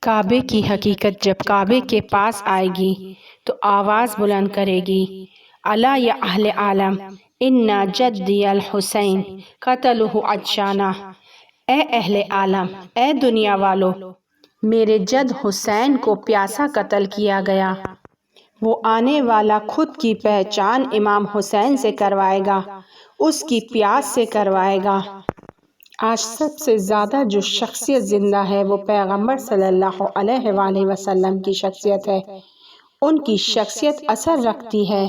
کعبے کی حقیقت جب کعبے کے پاس آئے گی تو آواز بلند کرے گی، الا یا اہل عالم ان جدی الحسین قتلہ عطشانہ، اے اہل عالم، اے دنیا والو، میرے جد حسین کو پیاسا قتل کیا گیا۔ وہ آنے والا خود کی پہچان امام حسین سے کروائے گا، اس کی پیاس سے کروائے گا۔ آج سب سے زیادہ جو شخصیت زندہ ہے وہ پیغمبر صلی اللہ علیہ وآلہ وسلم کی شخصیت ہے۔ ان کی شخصیت اثر رکھتی ہے،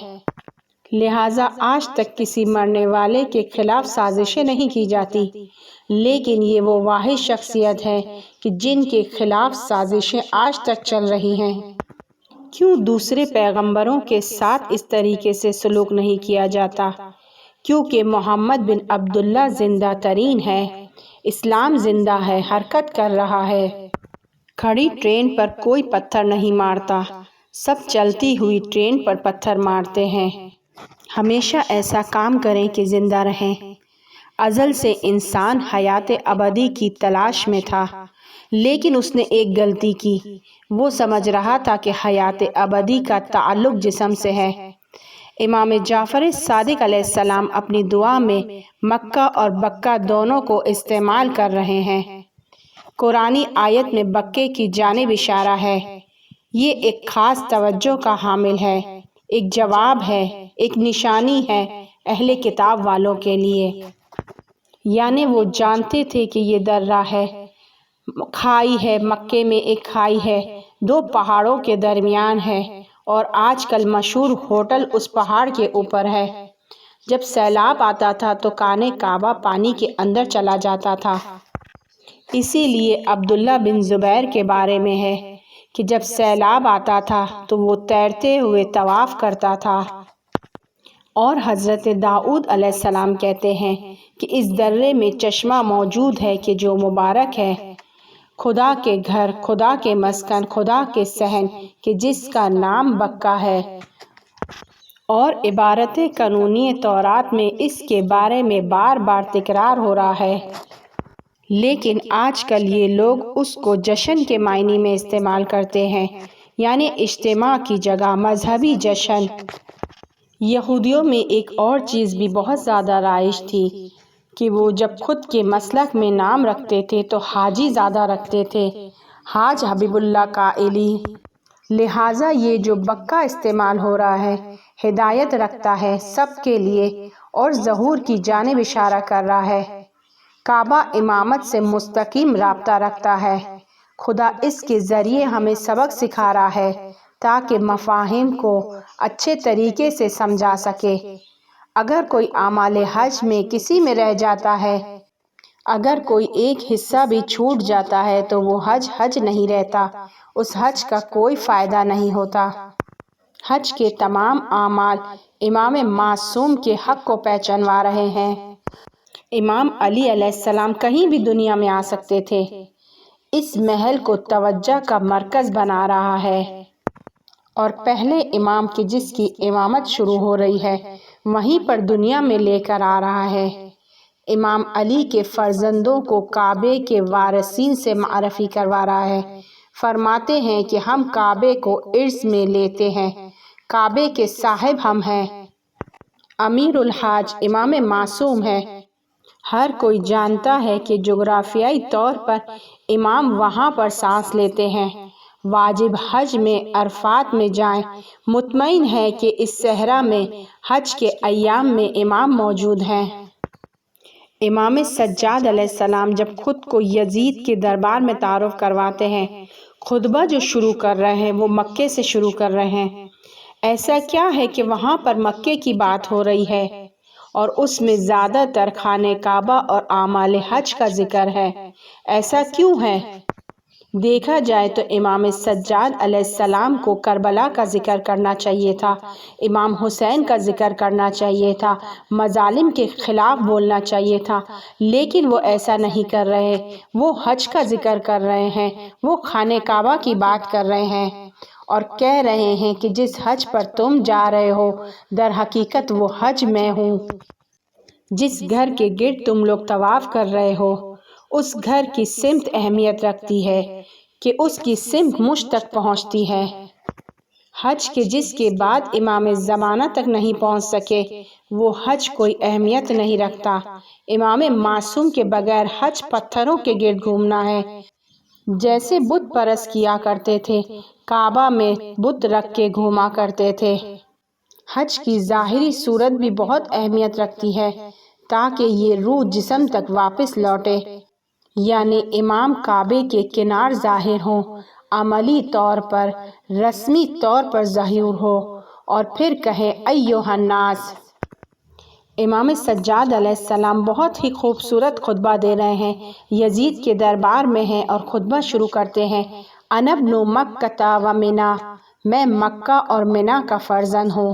لہٰذا آج تک کسی مرنے والے کے خلاف سازشیں نہیں کی جاتی، لیکن یہ وہ واحد شخصیت ہے کہ جن کے خلاف سازشیں آج تک چل رہی ہیں۔ کیوں دوسرے پیغمبروں کے ساتھ اس طریقے سے سلوک نہیں کیا جاتا؟ کیونکہ محمد بن عبداللہ زندہ ترین ہے، اسلام زندہ ہے، حرکت کر رہا ہے۔ کھڑی ٹرین پر کوئی پتھر نہیں مارتا، سب چلتی ہوئی ٹرین پر پتھر مارتے ہیں۔ ہمیشہ ایسا کام کریں کہ زندہ رہیں۔ ازل سے انسان حیات ابدی کی تلاش میں تھا، لیکن اس نے ایک غلطی کی، وہ سمجھ رہا تھا کہ حیات ابدی کا تعلق جسم سے ہے۔ امام جعفر صادق علیہ السلام اپنی دعا میں مکہ اور بکہ دونوں کو استعمال کر رہے ہیں۔ قرآنی آیت میں بکے کی جانب اشارہ ہے، یہ ایک خاص توجہ کا حامل ہے، ایک جواب ہے، ایک نشانی ہے اہل کتاب والوں کے لیے۔ یعنی وہ جانتے تھے کہ یہ درہ ہے، کھائی ہے، مکے میں ایک کھائی ہے، دو پہاڑوں کے درمیان ہے، اور آج کل مشہور ہوٹل اس پہاڑ کے اوپر ہے۔ جب سیلاب آتا تھا تو کعبہ پانی کے اندر چلا جاتا تھا۔ اسی لیے عبداللہ بن زبیر کے بارے میں ہے کہ جب سیلاب آتا تھا تو وہ تیرتے ہوئے طواف کرتا تھا۔ اور حضرت داؤد علیہ السلام کہتے ہیں کہ اس درے میں چشمہ موجود ہے کہ جو مبارک ہے، خدا کے گھر، خدا کے مسکن، خدا کے صحن، کہ جس کا نام بکہ ہے۔ اور عبارت قانونی تورات میں اس کے بارے میں بار بار تکرار ہو رہا ہے، لیکن آج کل یہ لوگ اس کو جشن کے معنی میں استعمال کرتے ہیں، یعنی اجتماع کی جگہ مذہبی جشن۔ یہودیوں میں ایک اور چیز بھی بہت زیادہ رائج تھی کہ وہ جب خود کے مسلک میں نام رکھتے تھے تو حاجی زادہ رکھتے تھے، حاج حبیب اللہ قائلی۔ لہٰذا یہ جو بکہ استعمال ہو رہا ہے ہدایت رکھتا ہے سب کے لیے اور ظہور کی جانب اشارہ کر رہا ہے۔ کعبہ امامت سے مستقیم رابطہ رکھتا ہے۔ خدا اس کے ذریعے ہمیں سبق سکھا رہا ہے تاکہ مفاہیم کو اچھے طریقے سے سمجھا سکے۔ اگر کوئی اعمال حج میں کسی میں رہ جاتا ہے، اگر کوئی ایک حصہ بھی چھوٹ جاتا ہے تو وہ حج نہیں رہتا، اس حج کا کوئی فائدہ نہیں ہوتا۔ حج کے تمام اعمال امام معصوم کے حق کو پہچانوا رہے ہیں۔ امام علی علیہ السلام کہیں بھی دنیا میں آ سکتے تھے، اس محل کو توجہ کا مرکز بنا رہا ہے، اور پہلے امام کی جس کی امامت شروع ہو رہی ہے وہیں پر دنیا میں لے کر آ رہا ہے۔ امام علی کے فرزندوں کو کعبے کے وارثین سے معرفی کروا رہا ہے۔ فرماتے ہیں کہ ہم کعبے کو ارث میں لیتے ہیں، کعبے کے صاحب ہم ہیں۔ امیر الحاج امام معصوم ہے۔ ہر کوئی جانتا ہے کہ جغرافیائی طور پر امام وہاں پر سانس لیتے ہیں۔ واجب حج میں عرفات میں جائیں، مطمئن ہے کہ اس صحرا میں حج کے ایام میں امام موجود ہیں۔ امام سجاد علیہ السلام جب خود کو یزید کے دربار میں تعارف کرواتے ہیں، خطبہ جو شروع کر رہے ہیں وہ مکے سے شروع کر رہے ہیں۔ ایسا کیا ہے کہ وہاں پر مکے کی بات ہو رہی ہے اور اس میں زیادہ تر خانہ کعبہ اور اعمال حج کا ذکر ہے؟ ایسا کیوں ہے؟ دیکھا جائے تو امام سجاد علیہ السلام کو کربلا کا ذکر کرنا چاہیے تھا، امام حسین کا ذکر کرنا چاہیے تھا، مظالم کے خلاف بولنا چاہیے تھا، لیکن وہ ایسا نہیں کر رہے۔ وہ حج کا ذکر کر رہے ہیں، وہ خانہ کعبہ کی بات کر رہے ہیں، اور کہہ رہے ہیں کہ جس حج پر تم جا رہے ہو در حقیقت وہ حج میں ہوں۔ جس گھر کے گرد تم لوگ طواف کر رہے ہو اس گھر کی سمت اہمیت رکھتی ہے، کہ اس کی سمت مجھ تک پہنچتی ہے۔ حج کے جس کے بعد امام زمانہ تک نہیں پہنچ سکے وہ حج کوئی اہمیت نہیں رکھتا۔ امام معصوم کے بغیر حج پتھروں کے گرد گھومنا ہے، جیسے بت پرست کیا کرتے تھے، کعبہ میں بت رکھ کے گھوما کرتے تھے۔ حج کی ظاہری صورت بھی بہت اہمیت رکھتی ہے تاکہ یہ روح جسم تک واپس لوٹے، یعنی امام کعبے کے کنار ظاہر ہوں، عملی طور پر رسمی طور پر ظہور ہو اور پھر کہے ایھا الناس۔ امام سجاد علیہ السلام بہت ہی خوبصورت خطبہ دے رہے ہیں، یزید کے دربار میں ہیں اور خطبہ شروع کرتے ہیں، انا ابن مکہ و منا، میں مکہ اور منا کا فرزند ہوں،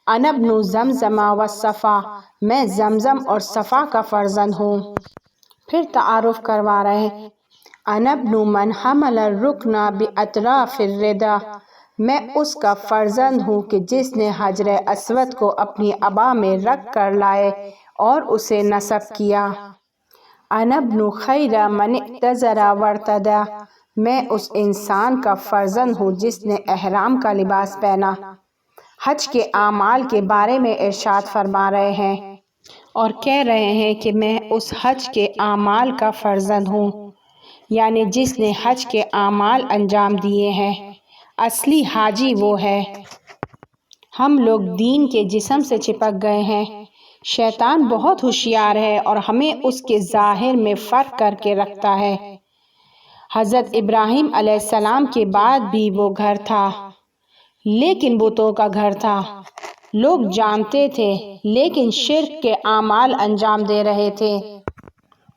انا ابن زمزم و صفا، میں زمزم اور صفا کا فرزند ہوں۔ پھر تعارف کروا رہے ہیں، انا ابن من حمل الرکن باطراف الرداء، میں اس کا فرزند ہوں کہ جس نے حجر اسود کو اپنی ابا میں رکھ کر لائے اور اسے نصب کیا۔ انا ابن خیر من اعتذر وارتدى، میں اس انسان کا فرزند ہوں جس نے احرام کا لباس پہنا۔ حج کے اعمال کے بارے میں ارشاد فرما رہے ہیں اور کہہ رہے ہیں کہ میں اس حج کے اعمال کا فرزند ہوں، یعنی جس نے حج کے اعمال انجام دیے ہیں۔ اصلی حاجی وہ ہے۔ ہم لوگ دین کے جسم سے چپک گئے ہیں۔ شیطان بہت ہوشیار ہے اور ہمیں اس کے ظاہر میں فرق کر کے رکھتا ہے۔ حضرت ابراہیم علیہ السلام کے بعد بھی وہ گھر تھا، لیکن بتوں کا گھر تھا۔ لوگ جانتے تھے لیکن شرک کے اعمال انجام دے رہے تھے،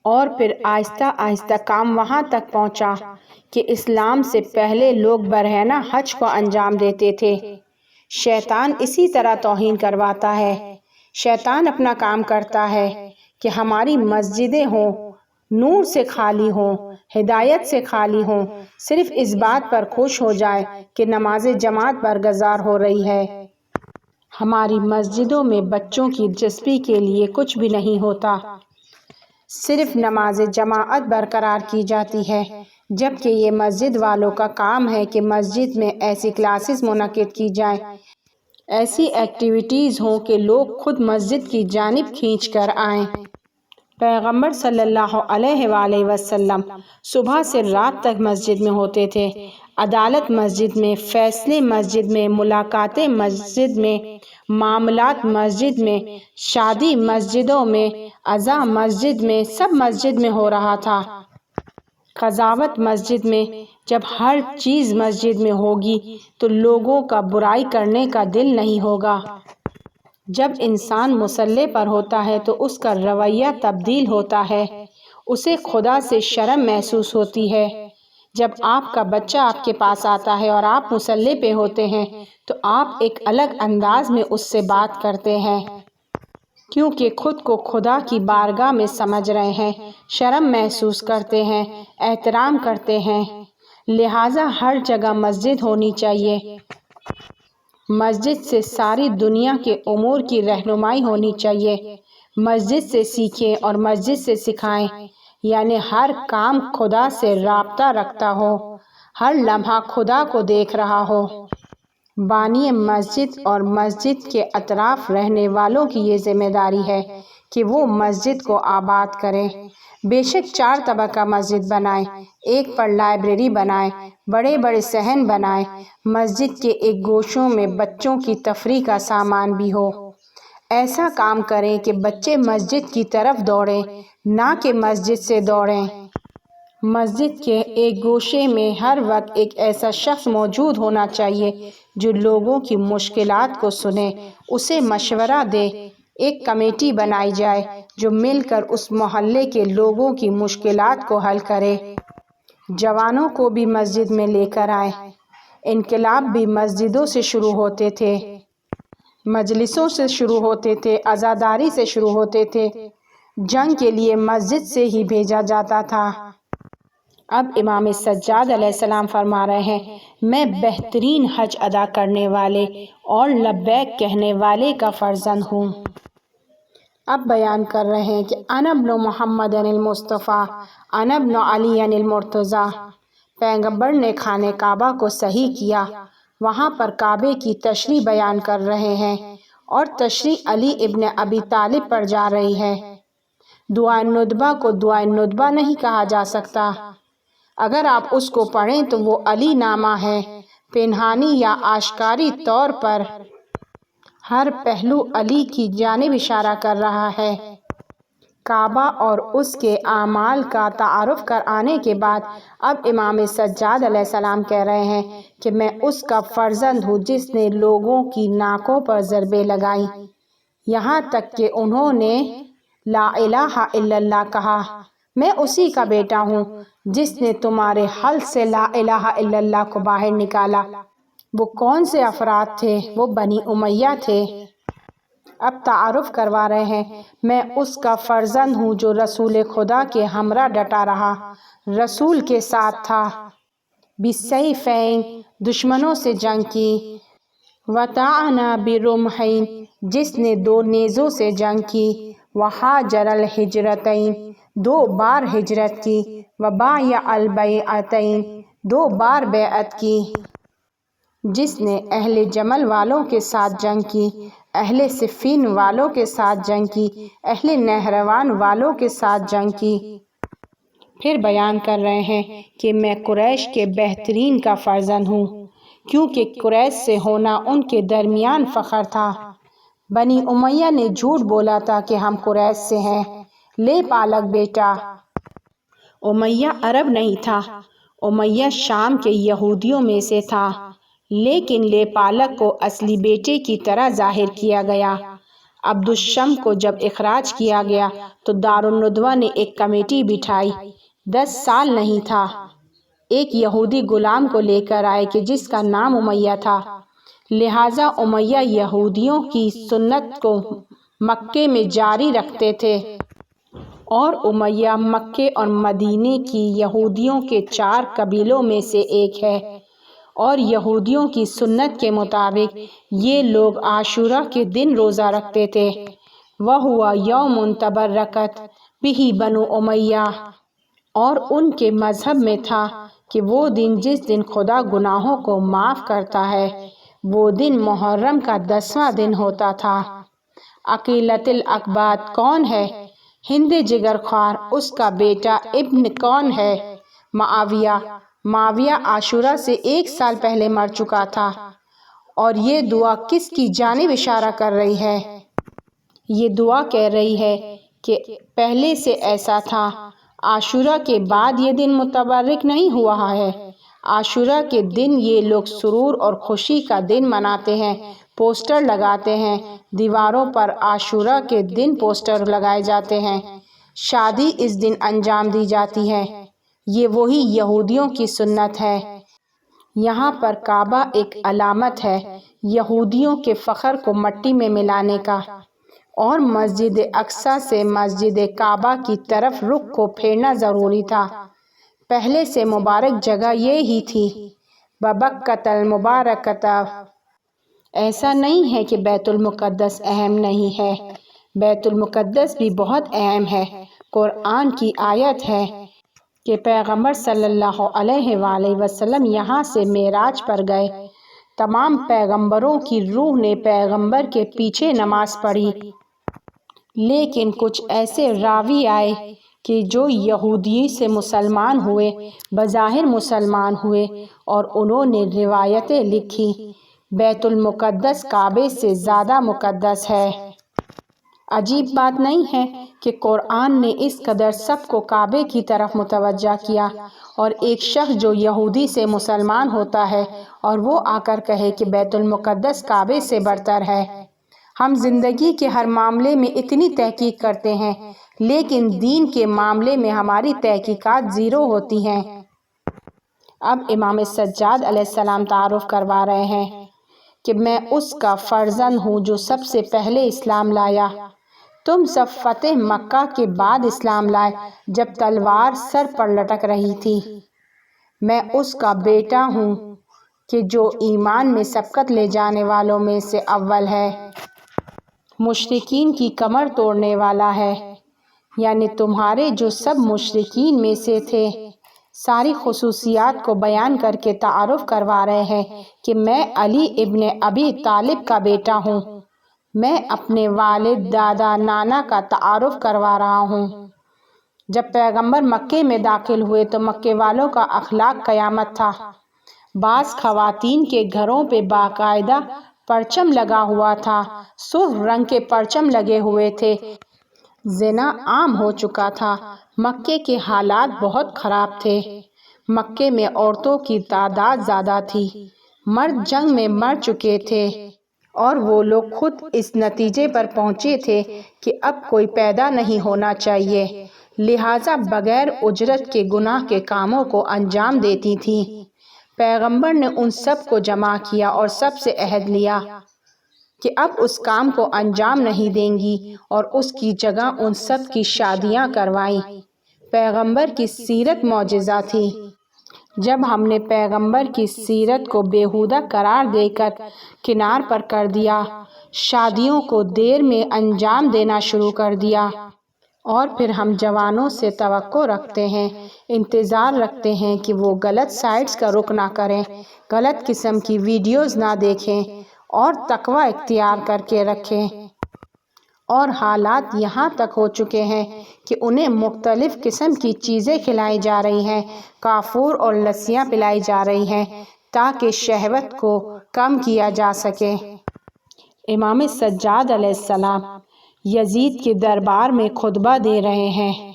اور پھر آہستہ آہستہ کام وہاں تک پہنچا کہ اسلام سے پہلے لوگ برہنہ حج کو انجام دیتے تھے۔ شیطان اسی طرح توہین کرواتا ہے۔ شیطان اپنا کام کرتا ہے کہ ہماری مسجدیں ہوں نور سے خالی ہوں، ہدایت سے خالی ہوں، صرف اس بات پر خوش ہو جائے کہ نماز جماعت برگزار ہو رہی ہے۔ ہماری مسجدوں میں بچوں کی دلچسپی کے لیے کچھ بھی نہیں ہوتا، صرف نماز جماعت برقرار کی جاتی ہے، جبکہ یہ مسجد والوں کا کام ہے کہ مسجد میں ایسی کلاسز منعقد کی جائیں، ایسی ایکٹیویٹیز ہوں کہ لوگ خود مسجد کی جانب کھینچ کر آئیں۔ پیغمبر صلی اللہ علیہ وآلہ وسلم صبح سے رات تک مسجد میں ہوتے تھے، عدالت مسجد میں، فیصلے مسجد میں، ملاقاتیں مسجد میں، معاملات مسجد میں، شادی مسجدوں میں، عزا مسجد میں، سب مسجد میں ہو رہا تھا۔ قضاوت مسجد میں۔ جب ہر چیز مسجد میں ہوگی تو لوگوں کا برائی کرنے کا دل نہیں ہوگا۔ جب انسان مصلی پر ہوتا ہے تو اس کا رویہ تبدیل ہوتا ہے، اسے خدا سے شرم محسوس ہوتی ہے۔ جب آپ کا بچہ آپ کے پاس آتا ہے اور آپ مصلی پہ ہوتے ہیں تو آپ ایک الگ انداز میں اس سے بات کرتے ہیں، کیونکہ خود کو خدا کی بارگاہ میں سمجھ رہے ہیں، شرم محسوس کرتے ہیں، احترام کرتے ہیں۔ لہٰذا ہر جگہ مسجد ہونی چاہیے۔ مسجد سے ساری دنیا کے امور کی رہنمائی ہونی چاہیے۔ مسجد سے سیکھیں اور مسجد سے سکھائیں، یعنی ہر کام خدا سے رابطہ رکھتا ہو، ہر لمحہ خدا کو دیکھ رہا ہو۔ بانی مسجد اور مسجد کے اطراف رہنے والوں کی یہ ذمہ داری ہے کہ وہ مسجد کو آباد کریں۔ بے شک 4 طبقہ مسجد بنائیں، ایک پر لائبریری بنائیں، بڑے بڑے صحن بنائیں، مسجد کے ایک گوشوں میں بچوں کی تفریح کا سامان بھی ہو۔ ایسا کام کریں کہ بچے مسجد کی طرف دوڑیں، نہ کہ مسجد سے دوڑیں۔ مسجد کے ایک گوشے میں ہر وقت ایک ایسا شخص موجود ہونا چاہیے جو لوگوں کی مشکلات کو سنے، اسے مشورہ دے۔ ایک کمیٹی بنائی جائے جو مل کر اس محلے کے لوگوں کی مشکلات کو حل کرے۔ جوانوں کو بھی مسجد میں لے کر آئیں۔ انقلاب بھی مسجدوں سے شروع ہوتے تھے، مجلسوں سے شروع ہوتے تھے، عزاداری سے شروع ہوتے تھے، جنگ کے لیے مسجد سے ہی بھیجا جاتا تھا۔ اب امام سجاد علیہ السلام فرما رہے ہیں، میں بہترین حج ادا کرنے والے اور لبیک کہنے والے کا فرزند ہوں۔ اب بیان کر رہے ہیں کہ انا ابن محمد المصطفیٰ، انا ابن علی المرتضیٰ، پیغمبر نے خانہ کعبہ کو صحیح کیا۔ وہاں پر کعبے کی تشریح بیان کر رہے ہیں اور تشریح علی ابن ابی طالب پر جا رہی ہے۔ دعائے ندبہ کو دعائے ندبہ نہیں کہا جا سکتا۔ اگر آپ اس کو پڑھیں تو وہ علی نامہ ہے، پنہانی یا آشکاری طور پر ہر پہلو علی کی جانب اشارہ کر رہا ہے۔ کعبہ اور اس کے اعمال کا تعارف کرانے کے بعد اب امام سجاد علیہ السلام کہہ رہے ہیں کہ میں اس کا فرزند ہوں جس نے لوگوں کی ناکوں پر ضربیں لگائیں یہاں تک کہ انہوں نے لا الہ الا اللہ کہا۔ میں اسی کا بیٹا ہوں جس نے تمہارے حلق سے لا الہ الا اللہ کو باہر نکالا۔ وہ کون سے افراد تھے؟ وہ بنی امیہ تھے۔ اب تعارف کروا رہے ہیں، میں اس کا فرزند ہوں جو رسول خدا کے ہمراہ ڈٹا رہا، رسول کے ساتھ تھا، بالسیفین دشمنوں سے جنگ کی، وطعن برمحین جس نے 2 نیزوں سے جنگ کی، وحاجر الہجرتین 2 بار ہجرت کی، وبایع البیعتین 2 بار بیعت کی، جس نے اہل جمل والوں کے ساتھ جنگ کی، اہل صفین والوں کے ساتھ جنگ کی، اہل نہروان والوں کے ساتھ جنگ کی۔ پھر بیان کر رہے ہیں کہ میں قریش کے بہترین کا فرزند ہوں کیونکہ قریش سے ہونا ان کے درمیان فخر تھا۔ بنی امیہ نے جھوٹ بولا تھا کہ ہم قریش سے ہیں۔ لے پالک بیٹا امیہ عرب نہیں تھا، امیہ شام کے یہودیوں میں سے تھا، لیکن لے پالک کو اصلی بیٹے کی طرح ظاہر کیا گیا۔ عبد الشم کو جب اخراج کیا گیا تو دارالندوہ نے ایک کمیٹی بٹھائی۔ 10 سال نہیں تھا، ایک یہودی غلام کو لے کر آئے کہ جس کا نام امیہ تھا، لہٰذا امیہ یہودیوں کی سنت کو مکے میں جاری رکھتے تھے اور امیہ مکے اور مدینے کی یہودیوں کے 4 قبیلوں میں سے ایک ہے، اور یہودیوں کی سنت کے مطابق یہ لوگ عاشورہ کے دن روزہ رکھتے تھے۔ وَهُوَ يَوْمٌ تَبَرَّكَتْ بِهِ بَنُو امیہ، اور ان کے مذہب میں تھا کہ وہ دن جس دن خدا گناہوں کو معاف کرتا ہے وہ دن محرم کا 10واں دن ہوتا تھا۔ عقیلۃ الاقباط کون ہے؟ ہند جگر خوار، اس کا بیٹا ابن کون ہے؟ معاویہ۔ معاویہ عاشورہ سے 1 سال پہلے مر چکا تھا۔ اور یہ دعا کس کی جانب اشارہ کر رہی ہے؟ یہ دعا کہہ رہی ہے کہ پہلے سے ایسا تھا، عاشورہ کے بعد یہ دن متبرک نہیں ہوا ہے۔ عاشورہ کے دن یہ لوگ سرور اور خوشی کا دن مناتے ہیں، پوسٹر لگاتے ہیں، دیواروں پر عاشورہ کے دن پوسٹر لگائے جاتے ہیں، شادی اس دن انجام دی جاتی ہے۔ یہ وہی یہودیوں کی سنت ہے۔ یہاں پر کعبہ ایک علامت ہے یہودیوں کے فخر کو مٹی میں ملانے کا، اور مسجد اقصیٰ سے مسجد کعبہ کی طرف رخ کو پھیرنا ضروری تھا۔ پہلے سے مبارک جگہ یہ ہی تھی، ببکۃ المبارکۃ۔ ایسا نہیں ہے کہ بیت المقدس اہم نہیں ہے، بیت المقدس بھی بہت اہم ہے۔ قرآن کی آیت ہے کہ پیغمبر صلی اللہ علیہ وآلہ وسلم یہاں سے معراج پر گئے۔ تمام پیغمبروں کی روح نے پیغمبر کے پیچھے نماز پڑھی، لیکن کچھ ایسے راوی آئے کہ جو یہودی سے مسلمان ہوئے، بظاہر مسلمان ہوئے، اور انہوں نے روایتیں لکھی۔ بیت المقدس کعبے سے زیادہ مقدس ہے۔ عجیب بات نہیں ہے کہ قرآن نے اس قدر سب کو کعبے کی طرف متوجہ کیا، اور ایک شخص جو یہودی سے مسلمان ہوتا ہے اور وہ آ کر کہے کہ بیت المقدس کعبے سے برتر ہے۔ ہم زندگی کے ہر معاملے میں اتنی تحقیق کرتے ہیں، لیکن دین کے معاملے میں ہماری تحقیقات 0 ہوتی ہیں۔ اب امام سجاد علیہ السلام تعارف کروا رہے ہیں کہ میں اس کا فرزند ہوں جو سب سے پہلے اسلام لایا۔ تم سب فتح مکہ کے بعد اسلام لائے جب تلوار سر پر لٹک رہی تھی۔ میں اس کا بیٹا ہوں کہ جو ایمان میں سبقت لے جانے والوں میں سے اول ہے، مشرکین کی کمر توڑنے والا ہے، یعنی تمہارے جو سب مشرکین میں سے تھے ساری خصوصیات کو بیان کر کے تعارف کروا رہے ہیں کہ میں علی ابن ابی طالب کا بیٹا ہوں۔ میں اپنے والد، دادا، نانا کا تعارف کروا رہا ہوں۔ جب پیغمبر مکے میں داخل ہوئے تو مکے والوں کا اخلاق قیامت تھا۔ بعض خواتین کے گھروں پہ باقاعدہ پرچم لگا ہوا تھا، سرخ رنگ کے پرچم لگے ہوئے تھے۔ زنا عام ہو چکا تھا۔ مکے کے حالات بہت خراب تھے۔ مکے میں عورتوں کی تعداد زیادہ تھی، مرد جنگ میں مر چکے تھے، اور وہ لوگ خود اس نتیجے پر پہنچے تھے کہ اب کوئی پیدا نہیں ہونا چاہیے، لہٰذا بغیر اجرت کے گناہ کے کاموں کو انجام دیتی تھیں۔ پیغمبر نے ان سب کو جمع کیا اور سب سے عہد لیا کہ اب اس کام کو انجام نہیں دیں گی، اور اس کی جگہ ان سب کی شادیاں کروائیں۔ پیغمبر کی سیرت معجزہ تھی۔ جب ہم نے پیغمبر کی سیرت کو بیہودہ قرار دے کر کنار پر کر دیا، شادیوں کو دیر میں انجام دینا شروع کر دیا، اور پھر ہم جوانوں سے توقع رکھتے ہیں، انتظار رکھتے ہیں کہ وہ غلط سائٹس کا رخ نہ کریں، غلط قسم کی ویڈیوز نہ دیکھیں، اور تقوی اختیار کر کے رکھیں، اور حالات یہاں تک ہو چکے ہیں کہ انہیں مختلف قسم کی چیزیں کھلائی جا رہی ہیں، کافور اور لسیاں پلائی جا رہی ہیں تاکہ شہوت کو کم کیا جا سکے۔ امام سجاد علیہ السلام یزید کے دربار میں خطبہ دے رہے ہیں۔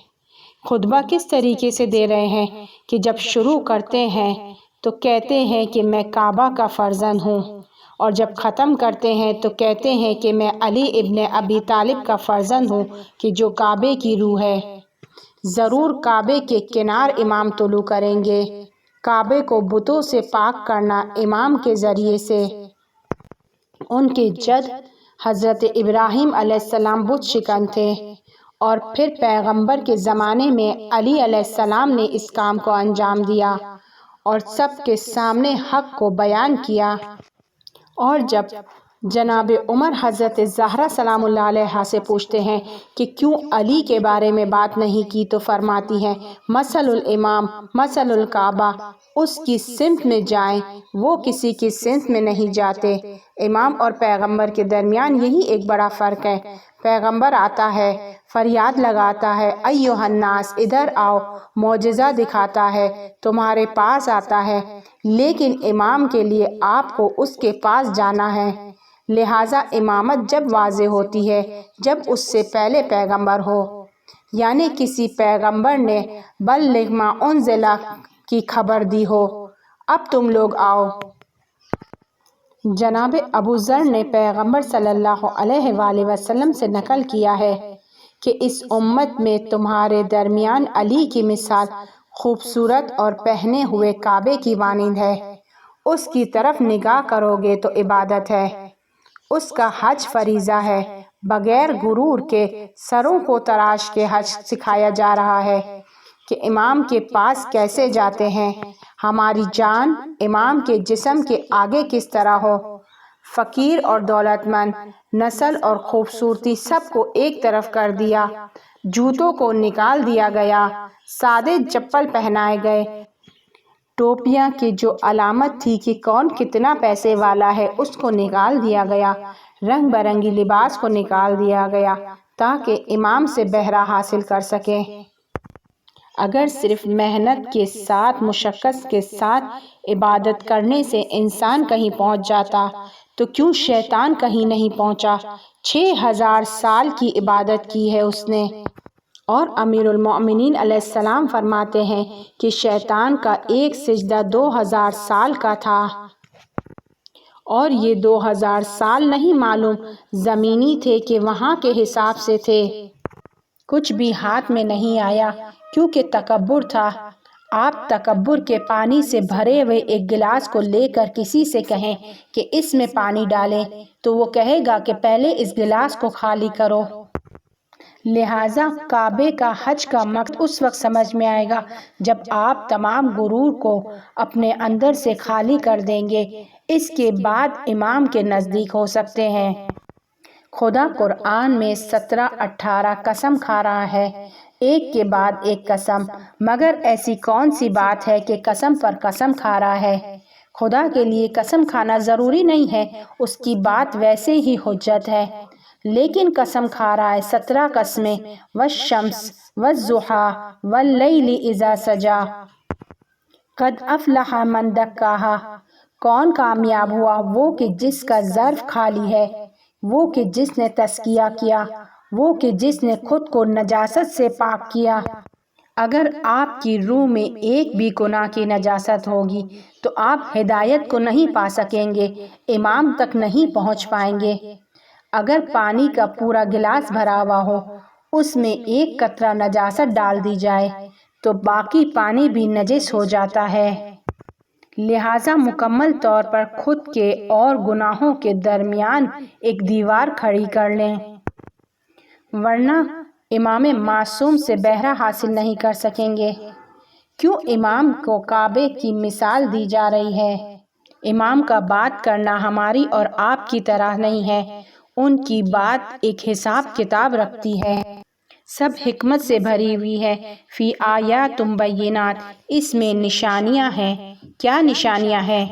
خطبہ کس طریقے سے دے رہے ہیں کہ جب شروع کرتے ہیں تو کہتے ہیں کہ میں کعبہ کا فرزند ہوں، اور جب ختم کرتے ہیں تو کہتے ہیں کہ میں علی ابن ابی طالب کا فرزند ہوں کہ جو کعبے کی روح ہے۔ ضرور کعبے کے کنار امام طلوع کریں گے۔ کعبے کو بتوں سے پاک کرنا امام کے ذریعے سے۔ ان کے جد حضرت ابراہیم علیہ السلام بت شکن تھے، اور پھر پیغمبر کے زمانے میں علی علیہ السلام نے اس کام کو انجام دیا اور سب کے سامنے حق کو بیان کیا۔ اور جب جناب عمر حضرت زہرا سلام اللہ علیہا سے پوچھتے ہیں کہ کیوں علی کے بارے میں بات نہیں کی تو فرماتی ہیں مثل الامام مثل الکعبہ، اس کی سمت میں جائیں، وہ کسی کی سمت میں نہیں جاتے۔ امام اور پیغمبر کے درمیان یہی ایک بڑا فرق ہے۔ پیغمبر آتا ہے، فریاد لگاتا ہے ایھا الناس ادھر آؤ، معجزہ دکھاتا ہے، تمہارے پاس آتا ہے، لیکن امام کے لیے آپ کو اس کے پاس جانا ہے، لہٰذا امامت جب واضح ہوتی ہے جب اس سے پہلے پیغمبر ہو، یعنی کسی پیغمبر نے بلغ ما انزل کی خبر دی ہو، اب تم لوگ آؤ۔ جناب ابو ذر نے پیغمبر صلی اللہ علیہ وآلہ وسلم سے نقل کیا ہے کہ اس امت میں تمہارے درمیان علی کی مثال خوبصورت اور پہنے ہوئے کعبے کی مانند ہے، اس کی طرف نگاہ کرو گے تو عبادت ہے، اس کا حج فریضہ ہے، بغیر غرور کے سروں کو تراش کے حج سکھایا جا رہا ہے کہ امام کے پاس کیسے جاتے ہیں۔ ہماری جان امام کے جسم کے آگے کس طرح ہو، فقیر اور دولت مند، نسل اور خوبصورتی سب کو ایک طرف کر دیا، جوتوں کو نکال دیا گیا، سادے چپل پہنائے گئے، ٹوپیاں کی جو علامت تھی کہ کون کتنا پیسے والا ہے اس کو نکال دیا گیا، رنگ برنگی لباس کو نکال دیا گیا تاکہ امام سے بہرہ حاصل کر سکیں۔ اگر صرف محنت کے ساتھ، مشقت کے ساتھ عبادت کرنے سے انسان کہیں پہنچ جاتا تو کیوں شیطان کہیں نہیں پہنچا؟ 6000 سال کی عبادت کی ہے اس نے۔ اور امیر المومنین علیہ السلام فرماتے ہیں کہ شیطان کا ایک سجدہ 2000 سال کا تھا، اور یہ 2000 سال نہیں معلوم زمینی تھے کہ وہاں کے حساب سے تھے، کچھ بھی ہاتھ میں نہیں آیا کیونکہ تکبر تھا۔ آپ تکبر کے پانی سے بھرے ہوئے ایک گلاس کو لے کر کسی سے کہیں کہ اس میں پانی ڈالیں تو وہ کہے گا کہ پہلے اس گلاس کو خالی کرو۔ لہٰذا کعبے کا حج کا مقصد اس وقت سمجھ میں آئے گا جب آپ تمام غرور کو اپنے اندر سے خالی کر دیں گے، اس کے بعد امام کے نزدیک ہو سکتے ہیں۔ خدا قرآن میں 17-18 قسم کھا رہا ہے، ایک کے بعد ایک قسم، مگر ایسی کون سی بات ہے کہ قسم پر قسم کھا رہا ہے؟ خدا کے لیے قسم کھانا ضروری نہیں ہے، اس کی بات ویسے ہی حجت ہے، لیکن قسم کھا رہا ہے 17 قسمیں، والشمس والضحیٰ واللیل اذا سجا، قد افلح من دکاہا۔ کون کامیاب ہوا؟ وہ کہ جس کا ظرف خالی ہے، وہ کہ جس نے تزکیہ کیا، وہ کہ جس نے خود کو نجاست سے پاک کیا۔ اگر آپ کی روح میں ایک بھی گناہ کی نجاست ہوگی تو آپ ہدایت کو نہیں پا سکیں گے، امام تک نہیں پہنچ پائیں گے۔ اگر پانی کا پورا گلاس بھرا ہوا ہو، اس میں ایک قطرہ نجاست ڈال دی جائے تو باقی پانی بھی نجس ہو جاتا ہے۔ لہٰذا مکمل طور پر خود کے اور گناہوں کے درمیان ایک دیوار کھڑی کر لیں، ورنہ امام معصوم سے بہرہ حاصل نہیں کر سکیں گے۔ کیوں امام کو کعبے کی مثال دی جا رہی ہے؟ امام کا بات کرنا ہماری اور آپ کی طرح نہیں ہے، ان کی بات ایک حساب کتاب رکھتی ہے، سب حکمت سے بھری ہوئی ہے۔ فی آیات بینات، اس میں نشانیاں ہیں۔ کیا نشانیاں ہیں؟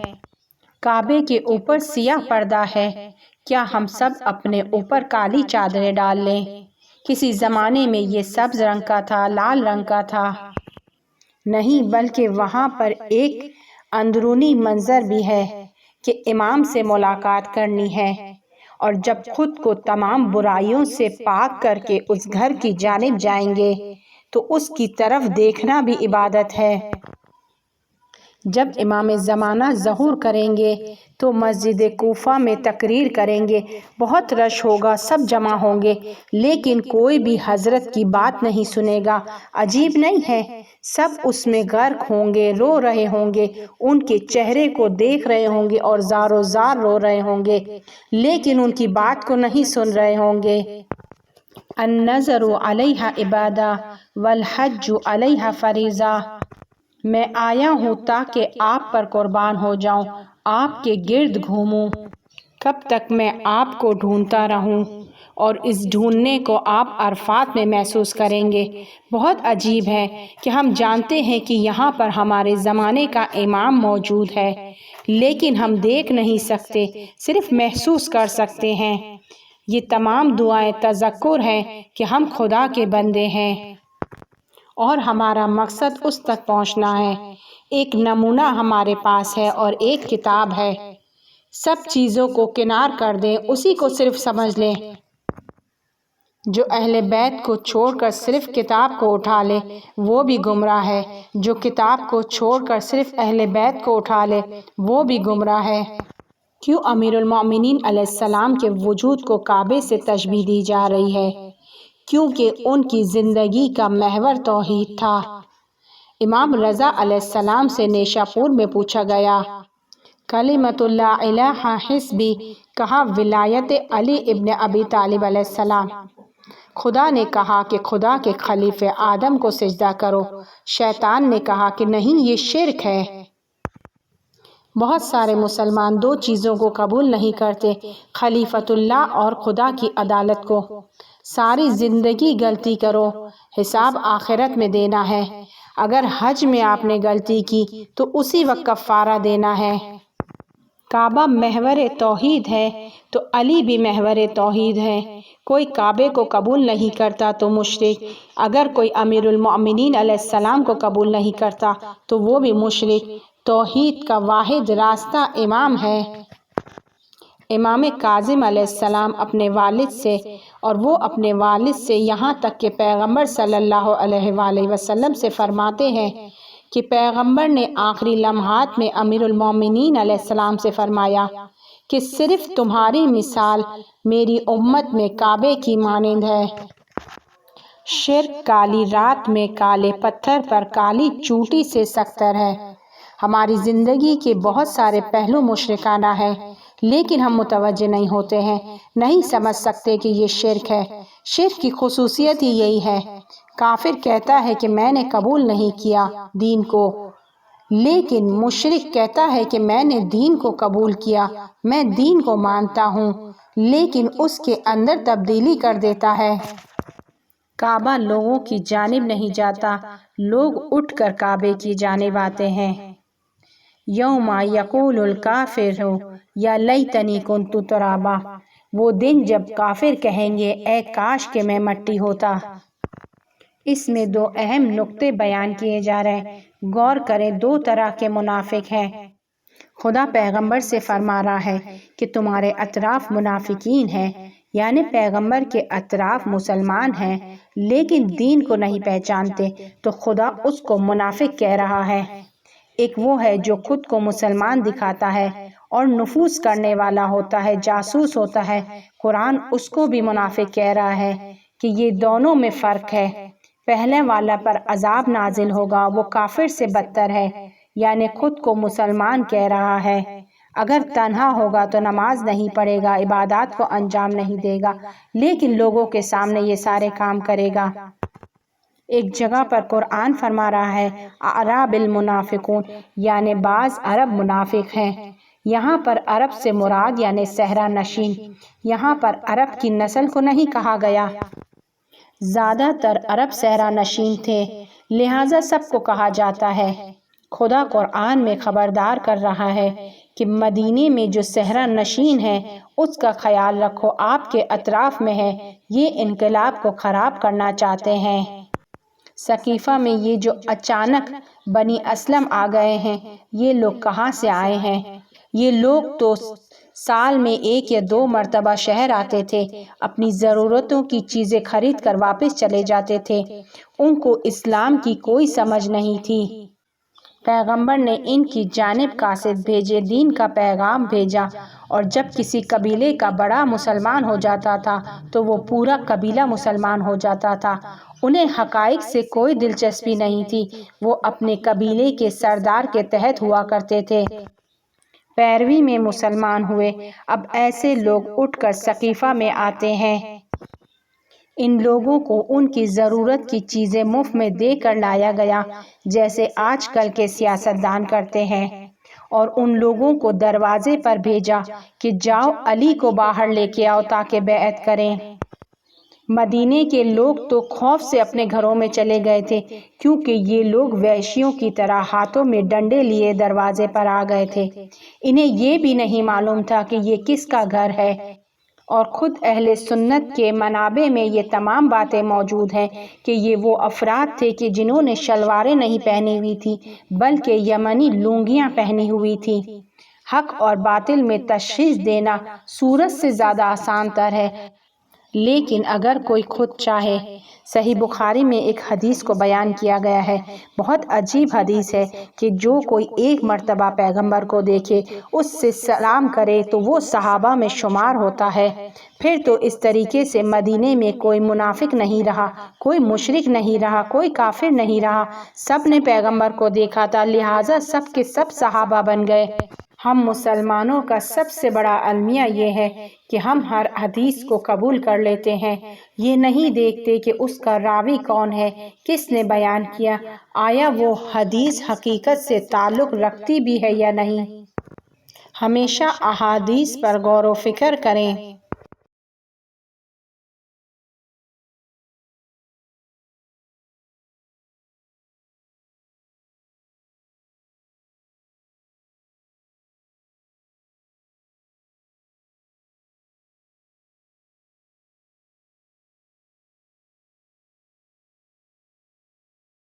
کعبے کے اوپر سیاہ پردہ ہے، کیا ہم سب اپنے اوپر کالی چادریں ڈال لیں؟ کسی زمانے میں یہ سبز رنگ کا تھا، لال رنگ کا تھا؟ نہیں، بلکہ وہاں پر ایک اندرونی منظر بھی ہے کہ امام سے ملاقات کرنی ہے، اور جب خود کو تمام برائیوں سے پاک کر کے اس گھر کی جانب جائیں گے تو اس کی طرف دیکھنا بھی عبادت ہے۔ جب امام زمانہ ظہور کریں گے تو مسجد کوفہ میں تقریر کریں گے، بہت رش ہوگا، سب جمع ہوں گے، لیکن کوئی بھی حضرت کی بات نہیں سنے گا۔ عجیب نہیں ہے؟ سب اس میں غرق ہوں گے، رو رہے ہوں گے، ان کے چہرے کو دیکھ رہے ہوں گے اور زارو زار رو رہے ہوں گے، لیکن ان کی بات کو نہیں سن رہے ہوں گے۔ النظر علیہ عبادہ والحج علیہ فریضہ۔ میں آیا ہوں تاکہ آپ پر قربان ہو جاؤں، آپ کے گرد گھوموں۔ کب تک میں آپ کو ڈھونڈتا رہوں؟ اور اس ڈھونڈنے کو آپ عرفات میں محسوس کریں گے۔ بہت عجیب ہے کہ ہم جانتے ہیں کہ یہاں پر ہمارے زمانے کا امام موجود ہے، لیکن ہم دیکھ نہیں سکتے، صرف محسوس کر سکتے ہیں۔ یہ تمام دعائیں تذکر ہیں کہ ہم خدا کے بندے ہیں اور ہمارا مقصد اس تک پہنچنا ہے۔ ایک نمونہ ہمارے پاس ہے اور ایک کتاب ہے۔ سب چیزوں کو کنار کر دیں، اسی کو صرف سمجھ لیں۔ جو اہل بیت کو چھوڑ کر صرف کتاب کو اٹھا لے وہ بھی گمراہ ہے، جو کتاب کو چھوڑ کر صرف اہل بیت کو اٹھا لے وہ بھی گمراہ ہے۔ کیوں امیر المومنین علیہ السلام کے وجود کو کعبے سے تشبیہ دی جا رہی ہے؟ کیونکہ ان کی زندگی کا محور توحید تھا۔ امام رضا علیہ السلام سے نیشاپور میں پوچھا گیا، کلمۃ لا الہ حسبی، کہا ولایت علی ابن ابی طالب علیہ السلام۔ خدا نے کہا کہ خدا کے خلیفہ آدم کو سجدہ کرو۔ شیطان نے کہا کہ نہیں، یہ شرک ہے۔ بہت سارے مسلمان دو چیزوں کو قبول نہیں کرتے، خلیفۃ اللہ اور خدا کی عدالت کو۔ ساری زندگی غلطی کرو، حساب آخرت میں دینا ہے۔ اگر حج میں آپ نے غلطی کی تو اسی وقت کفارہ دینا ہے۔ کعبہ محور توحید ہے تو علی بھی محور توحید ہے۔ کوئی کعبے کو قبول نہیں کرتا تو مشرک، اگر کوئی امیر المومنین علیہ السلام کو قبول نہیں کرتا تو وہ بھی مشرک۔ توحید کا واحد راستہ امام ہے۔ امام کاظم علیہ السلام اپنے والد سے اور وہ اپنے والد سے، یہاں تک کہ پیغمبر صلی اللہ علیہ وآلہ وسلم سے فرماتے ہیں کہ پیغمبر نے آخری لمحات میں امیر المومنین علیہ السلام سے فرمایا کہ صرف تمہاری مثال میری امت میں کعبے کی مانند ہے۔ شرک کالی رات میں کالے پتھر پر کالی چوٹی سے سختر ہے۔ ہماری زندگی کے بہت سارے پہلو مشرکانہ ہیں، لیکن ہم متوجہ نہیں ہوتے ہیں، نہیں سمجھ سکتے کہ یہ شرک ہے۔ شرک کی خصوصیت ہی یہی ہے۔ کافر کہتا ہے کہ میں نے قبول نہیں کیا دین کو، لیکن مشرک کہتا ہے کہ میں نے دین کو قبول کیا، میں دین کو مانتا ہوں، لیکن اس کے اندر تبدیلی کر دیتا ہے۔ کعبہ لوگوں کی جانب نہیں جاتا، لوگ اٹھ کر کعبے کی جانب آتے ہیں۔ یوم یقول الکافر یا لیتنی کنت ترابا، وہ دن جب کافر کہیں گے اے کاش کہ میں مٹی ہوتا۔ اس میں دو اہم نقطے بیان کیے جا رہے ہیں، غور کریں۔ دو طرح کے منافق ہیں۔ خدا پیغمبر سے فرما رہا ہے کہ تمہارے اطراف منافقین ہیں، یعنی پیغمبر کے اطراف مسلمان ہیں لیکن دین کو نہیں پہچانتے، تو خدا اس کو منافق کہہ رہا ہے۔ ایک وہ ہے جو خود کو مسلمان دکھاتا ہے اور نفوذ کرنے والا ہوتا ہے، جاسوس ہوتا ہے۔ قرآن اس کو بھی منافق کہہ رہا ہے کہ یہ دونوں میں فرق ہے۔ پہلے والا پر عذاب نازل ہوگا، وہ کافر سے بدتر ہے، یعنی خود کو مسلمان کہہ رہا ہے۔ اگر تنہا ہوگا تو نماز نہیں پڑھے گا، عبادات کو انجام نہیں دے گا، لیکن لوگوں کے سامنے یہ سارے کام کرے گا۔ ایک جگہ پر قرآن فرما رہا ہے اعراب المنافقون، یعنی بعض عرب منافق ہیں۔ یہاں پر عرب سے مراد یعنی صحرا نشین، یہاں پر عرب کی نسل کو نہیں کہا گیا۔ زیادہ تر عرب صحرا نشین تھے، لہٰذا سب کو کہا جاتا ہے۔ خدا قرآن میں خبردار کر رہا ہے کہ مدینے میں جو صحرا نشین ہے اس کا خیال رکھو، آپ کے اطراف میں ہے، یہ انقلاب کو خراب کرنا چاہتے ہیں۔ ثقیفہ میں یہ جو اچانک بنی اسلم آ گئے ہیں، یہ لوگ کہاں سے آئے ہیں؟ یہ لوگ تو سال میں 1 یا 2 مرتبہ شہر آتے تھے، اپنی ضرورتوں کی چیزیں خرید کر واپس چلے جاتے تھے، ان کو اسلام کی کوئی سمجھ نہیں تھی۔ پیغمبر نے ان کی جانب قاصد بھیجے، دین کا پیغام بھیجا، اور جب کسی قبیلے کا بڑا مسلمان ہو جاتا تھا تو وہ پورا قبیلہ مسلمان ہو جاتا تھا۔ انہیں حقائق سے کوئی دلچسپی نہیں تھی، وہ اپنے قبیلے کے سردار کے تحت ہوا کرتے تھے، پیروی میں مسلمان ہوئے۔ اب ایسے لوگ اٹھ کر ثقیفہ میں آتے ہیں۔ ان لوگوں کو ان کی ضرورت کی چیزیں مفت میں دے کر لایا گیا، جیسے آج کل کے سیاستدان کرتے ہیں، اور ان لوگوں کو دروازے پر بھیجا کہ جاؤ علی کو باہر لے کے آؤ تاکہ بیعت کریں۔ مدینے کے لوگ تو خوف سے اپنے گھروں میں چلے گئے تھے، کیونکہ یہ لوگ وحشیوں کی طرح ہاتھوں میں ڈنڈے لیے دروازے پر آ گئے تھے۔ انہیں یہ بھی نہیں معلوم تھا کہ یہ کس کا گھر ہے، اور خود اہل سنت کے منابع میں یہ تمام باتیں موجود ہیں کہ یہ وہ افراد تھے کہ جنہوں نے شلواریں نہیں پہنی ہوئی تھی بلکہ یمنی لنگیاں پہنی ہوئی تھی۔ حق اور باطل میں تشخیص دینا سورج سے زیادہ آسان تر ہے، لیکن اگر کوئی خود چاہے۔ صحیح بخاری میں ایک حدیث کو بیان کیا گیا ہے، بہت عجیب حدیث ہے کہ جو کوئی 1 مرتبہ پیغمبر کو دیکھے، اس سے سلام کرے تو وہ صحابہ میں شمار ہوتا ہے۔ پھر تو اس طریقے سے مدینے میں کوئی منافق نہیں رہا، کوئی مشرک نہیں رہا، کوئی کافر نہیں رہا، سب نے پیغمبر کو دیکھا تھا، لہٰذا سب کے سب صحابہ بن گئے۔ ہم مسلمانوں کا سب سے بڑا المیہ یہ ہے کہ ہم ہر حدیث کو قبول کر لیتے ہیں، یہ نہیں دیکھتے کہ اس کا راوی کون ہے، کس نے بیان کیا، آیا وہ حدیث حقیقت سے تعلق رکھتی بھی ہے یا نہیں۔ ہمیشہ احادیث پر غور و فکر کریں۔